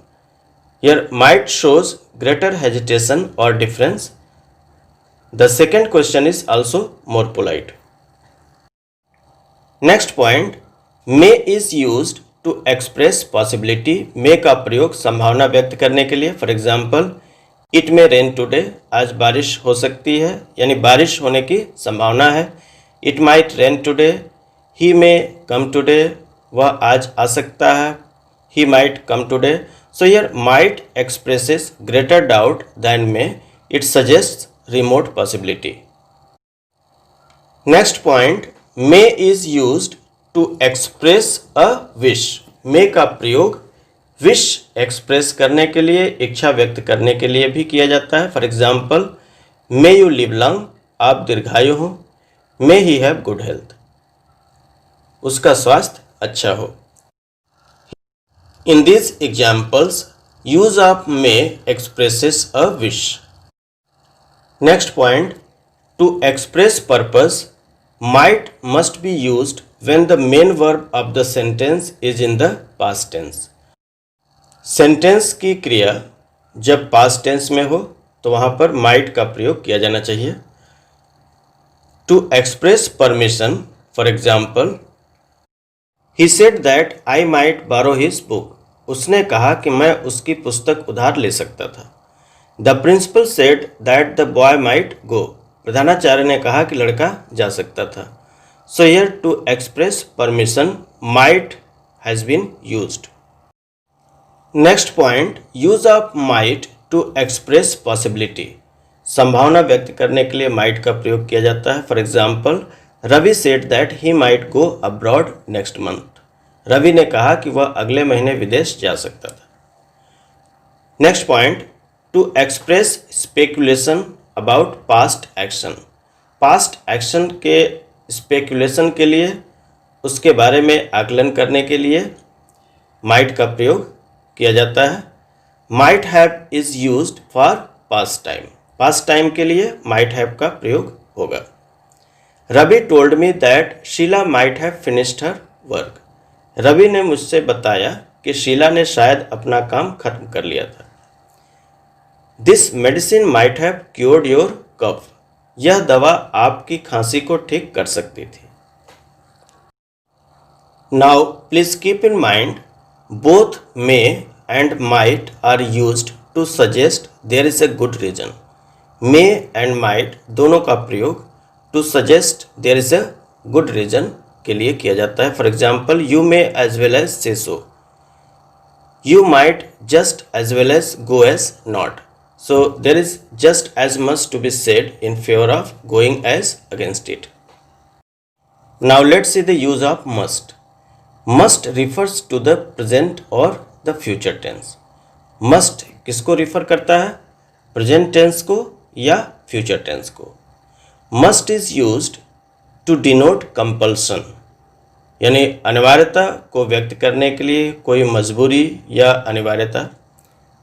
Here might shows greater hesitation or difference. The second question is also more polite. Next point, may is used to express possibility. May का प्रयोग संभावना व्यक्त करने के लिए। For example, it may rain today, आज बारिश हो सकती है, यानी बारिश होने की संभावना है। It might rain today, he may come today, वह आज आ सकता है, he might come today. So here might expresses greater doubt than may. It suggests remote possibility. Next point, may is used to express a wish. May का प्रयोग wish express करने के लिए, इच्छा व्यक्त करने के लिए भी किया जाता है। For example, may you live long, आप दीर्घायु हो। May he have good health, उसका स्वास्थ्य अच्छा हो। In these examples, use of may expresses a wish. Next point, to express purpose, might must be used when the main verb of the sentence is in the past tense. Sentence की क्रिया जब past tense में हो तो वहाँ पर might का प्रयोग किया जाना चाहिए। To express permission, for example, he said that I might borrow his book. उसने कहा कि मैं उसकी पुस्तक उधार ले सकता था। The principal said that the boy might go, प्रधानाचार्य ने कहा कि लड़का जा सकता था। So here to express permission might has been used. Next point, use of might to express possibility. संभावना व्यक्त करने के लिए माइट का प्रयोग किया जाता है। For example, Ravi said that he might go abroad next month. Ravi ने कहा कि वह अगले महीने विदेश जा सकता था। Next point, to express speculation about past action. Past action के स्पेकुलेशन के लिए, उसके बारे में आकलन करने के लिए माइट का प्रयोग किया जाता है। Might have is used for past time. Past time के लिए माइट हैव का प्रयोग होगा। Ravi told me that Sheela might have finished her work. Ravi ने मुझसे बताया कि शीला ने शायद अपना काम खत्म कर लिया था। This medicine might have cured your cough. यह दवा आपकी खांसी को ठीक कर सकती थी। Now please keep in mind, both may and might are used to suggest there is a good reason. May and might दोनों का प्रयोग to suggest there is a good reason के लिए किया जाता है। For example, you may as well as say so, you might just as well as go as not. So there is just as much to be said in favour of going as against it. Now let's see the use of must. Must refers to the present और the future tense. Must किसको refer करता है, present tense को या future tense को। Must is used to denote compulsion, यानी अनिवार्यता को व्यक्त करने के लिए, कोई मजबूरी या अनिवार्यता,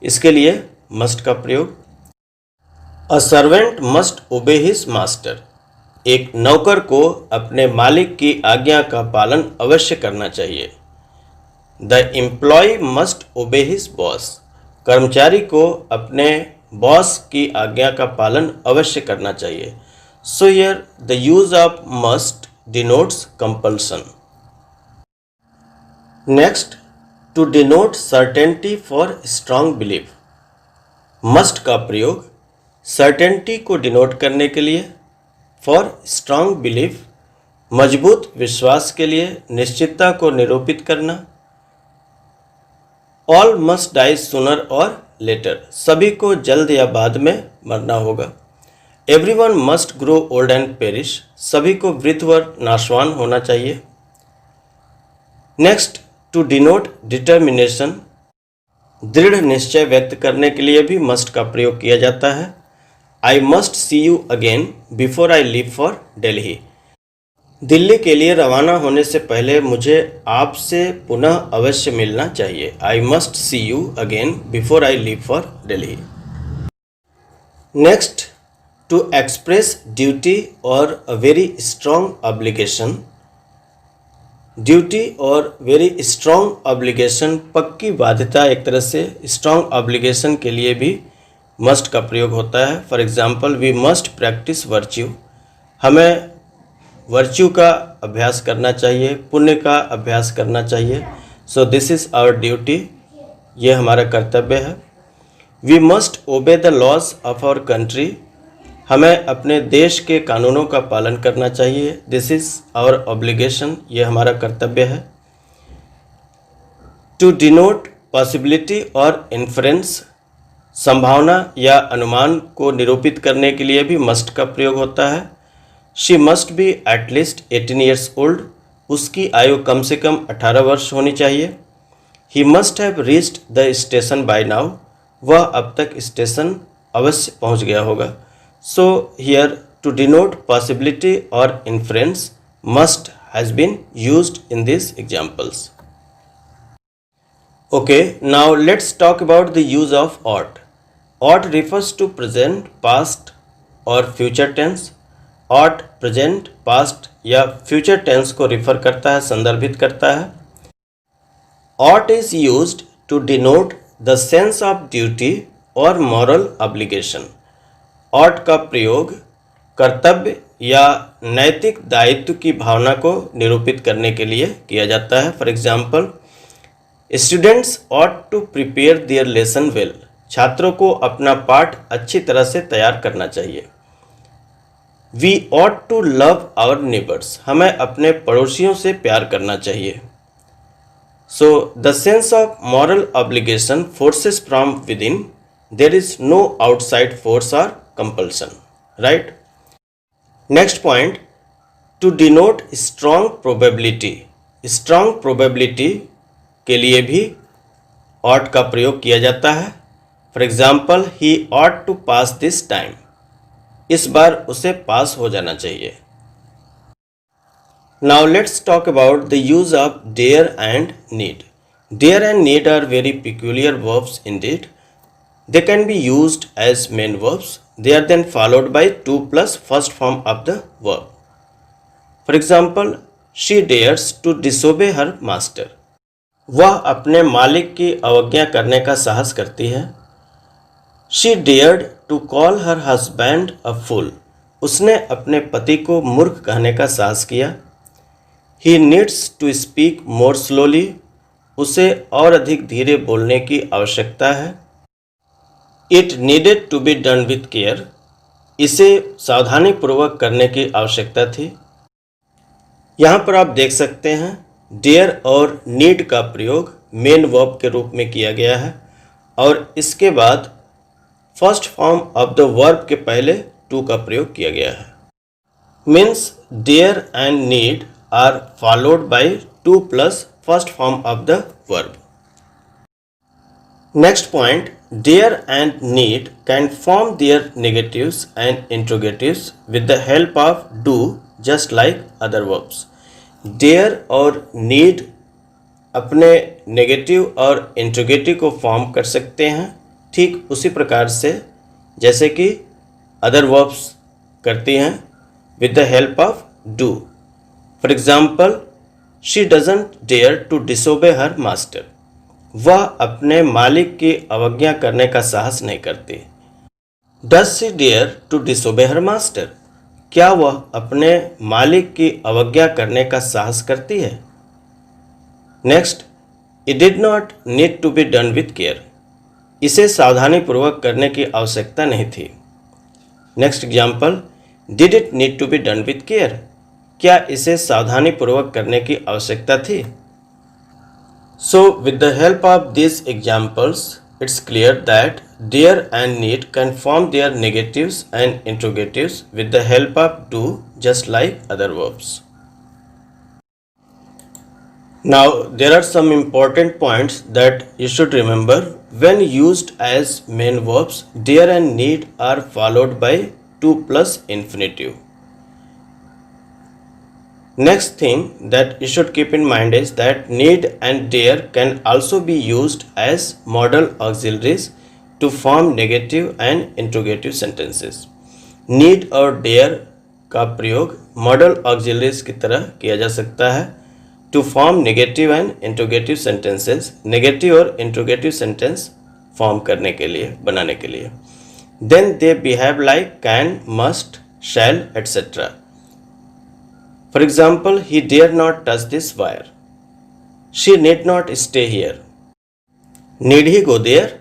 इसके लिए मस्ट का प्रयोग। A servant must obey his master. एक नौकर को अपने मालिक की आज्ञा का पालन अवश्य करना चाहिए। The employee must obey his boss. कर्मचारी को अपने बॉस की आज्ञा का पालन अवश्य करना चाहिए। So here the use of must denotes compulsion. Next, to denote certainty for strong belief. Must का प्रयोग certainty को denote करने के लिए, for strong belief मजबूत विश्वास के लिए, निश्चितता को निरूपित करना. All must die sooner or later, सभी को जल्द या बाद में मरना होगा. Everyone must grow old and perish, सभी को वृद्ध व नाशवान होना चाहिए. Next, to denote determination, दृढ़ निश्चय व्यक्त करने के लिए भी must का प्रयोग किया जाता है. I must see you again before I leave for Delhi. Delhi के लिए रवाना होने से पहले मुझे आपसे पुनः अवश्य मिलना चाहिए. I must see you again before I leave for Delhi. Next, to express duty or a very strong obligation. Duty और वेरी स्ट्रॉन्ग ऑब्लिगेशन, पक्की बाध्यता, एक तरह से स्ट्रॉन्ग ऑब्लिगेशन के लिए भी मस्ट का प्रयोग होता है. For example, we must practise virtue, हमें वर्च्यू का अभ्यास करना चाहिए, पुण्य का अभ्यास करना चाहिए. So this is our duty, ये हमारा कर्तव्य है. We must obey the laws of our country, हमें अपने देश के कानूनों का पालन करना चाहिए. दिस इज़ आवर ऑब्लिगेशन, ये हमारा कर्तव्य है. टू डिनोट पॉसिबिलिटी और इन्फ्रेंस, संभावना या अनुमान को निरूपित करने के लिए भी मस्ट का प्रयोग होता है. She must be at least 18 years old, उसकी आयु कम से कम 18 वर्ष होनी चाहिए. He must have reached the station by now, वह अब तक स्टेशन अवश्य पहुंच गया होगा. So here, to denote possibility or inference, must has been used in these examples. Okay, now let's talk about the use of ought. Ought refers to present, past or future tense. Ought present, past या future tense को refer करता है, संदर्भित करता है. Ought is used to denote the sense of duty or moral obligation. ought का प्रयोग कर्तव्य या नैतिक दायित्व की भावना को निरूपित करने के लिए किया जाता है. For example, students ought to prepare their lesson well, छात्रों को अपना पाठ अच्छी तरह से तैयार करना चाहिए. We ought to love our neighbours, हमें अपने पड़ोसियों से प्यार करना चाहिए. So the sense of moral obligation forces from within, there is no outside force और compulsion, right? Next point, to denote strong probability. Strong probability के लिए भी ought का प्रयोग किया जाता है. For example, he ought to pass this time. इस बार उसे पास हो जाना चाहिए. Now let's talk about the use of dare and need. Dare and need are very peculiar verbs indeed. They can be used as main verbs. They are then followed by to plus first form of the verb. For example, she dares to disobey her master. वह अपने मालिक की अवज्ञा करने का साहस करती है. She dared to call her husband a fool. उसने अपने पति को मूर्ख कहने का साहस किया. He needs to speak more slowly. उसे और अधिक धीरे बोलने की आवश्यकता है. It needed to be done with care. इसे सावधानीपूर्वक करने की आवश्यकता थी. यहाँ पर आप देख सकते हैं dare और need का प्रयोग मेन वर्ब के रूप में किया गया है और इसके बाद first form of the verb के पहले to का प्रयोग किया गया है. Means dare and need are followed by to plus first form of the verb. Next point, dare and need can form their negatives and interrogatives with the help of do, just like other verbs. Dare और need अपने negative और interrogative को form कर सकते हैं ठीक उसी प्रकार से जैसे कि अदर वर्ब्स करती हैं with the help of do. For example, she doesn't dare to disobey her master. वह अपने मालिक की अवज्ञा करने का साहस नहीं करती. Does she dare to disobey her master? क्या वह अपने मालिक की अवज्ञा करने का साहस करती है? Next, it did not need to be done with care. इसे सावधानीपूर्वक करने की आवश्यकता नहीं थी। Next example, did it need to be done with care. क्या इसे सावधानीपूर्वक करने की आवश्यकता थी? So, with the help of these examples, it's clear that dare and need can form their negatives and interrogatives with the help of do, just like other verbs. Now, there are some important points that you should remember. When used as main verbs, dare and need are followed by to plus infinitive. Next thing that you should keep in mind is that need and dare can also be used as modal auxiliaries to form negative and interrogative sentences. Need और dare का प्रयोग modal auxiliaries की तरह किया जा सकता है to form negative and interrogative sentences, negative और interrogative sentence form करने के लिए, बनाने के लिए. Then they behave like can, must, shall, etc. For example, he dare not touch this wire. She need not stay here. Need he go there?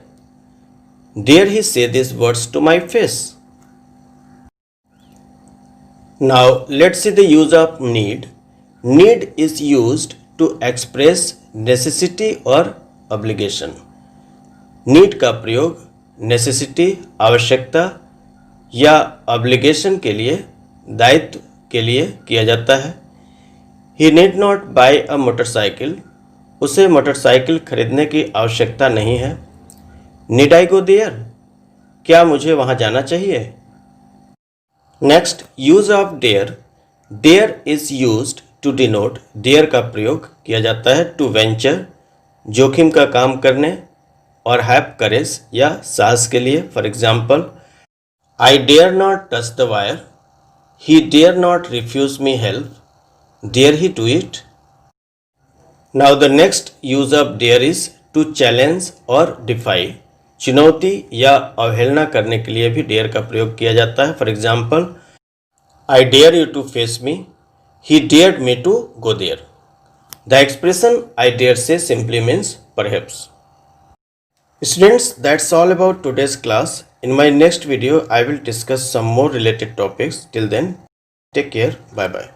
Dare he say these words to my face? Now, let's see the use of need. Need is used to express necessity or obligation. Need का प्रयोग necessity, आवश्यकता या obligation के लिए, दायित्व के लिए किया जाता है. He need not buy a motorcycle. उसे मोटरसाइकिल खरीदने की आवश्यकता नहीं है. Need I go there? क्या मुझे वहां जाना चाहिए? Next, use of dare. Dare is used to denote. Dare का प्रयोग किया जाता है to venture, जोखिम का काम करने, और have courage या साहस के लिए. For example, I dare not touch the wire. He dare not refuse me help. Dare he do it? Now the next use of dare is to challenge or defy. चुनौती या अवहेलना करने के लिए भी dare का प्रयोग किया जाता है. For example, I dare you to face me. He dared me to go there. The expression I dare say simply means perhaps. Students, that's all about today's class. In my next video, I will discuss some more related topics. Till then, take care. Bye bye.